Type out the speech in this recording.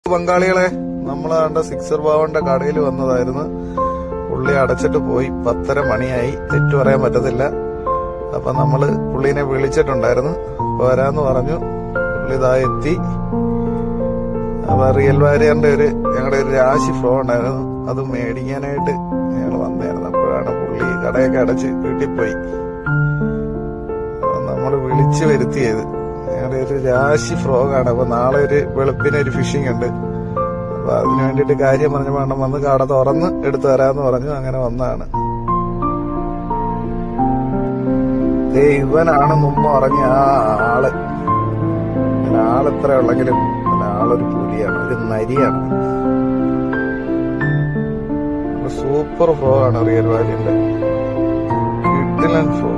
ബംഗാളികളെ, നമ്മളാണ്ട് sixer ബാവന്റെ കടയിൽ വന്നതായിരുന്നു. പുള്ളി അടച്ചിട്ട് പോയി. 10:30 മണിയായി. തെറ്റു പറയാൻ പറ്റത്തില്ല. അപ്പൊ നമ്മള് പുള്ളിനെ വിളിച്ചിട്ടുണ്ടായിരുന്നു. വരാന്ന് പറഞ്ഞു. പുള്ളി ഇതാ എത്തി. അപ്പൊ റിയൽ വാരിയറിന്റെ ഞങ്ങളുടെ ഒരു രാശി ഫ്ലോ ഉണ്ടായിരുന്നു. അത് മേടിക്കാനായിട്ട് ഞങ്ങൾ വന്നായിരുന്നു. അപ്പോഴാണ് പുള്ളി കടയൊക്കെ അടച്ച് വീട്ടിൽ പോയി. നമ്മൾ വിളിച്ചു വരുത്തിയത് ഞങ്ങളുടെ ഒരു രാശി ഫ്രോഗാണ്. അപ്പൊ നാളെ ഒരു വെളുപ്പിന് ഒരു ഫിഷിംഗ് ഉണ്ട്. അപ്പൊ അതിനു വേണ്ടിട്ട് കാര്യം പറഞ്ഞു വേണം വന്ന് കട തുറന്ന് എടുത്തു തരാന്ന് പറഞ്ഞു. അങ്ങനെ വന്നതാണ്. ഇവനാണ് മുമ്പ് പറഞ്ഞ ആള്. ആളെത്ര ഉള്ളെങ്കിലും ആളൊരു പുലിയാണ്, ഒരു നരിയാണ്. സൂപ്പർ ഫ്രോ ആണ് റിയൽ വാലിന്റെ. കിഡിലൻ ഫ്രോ.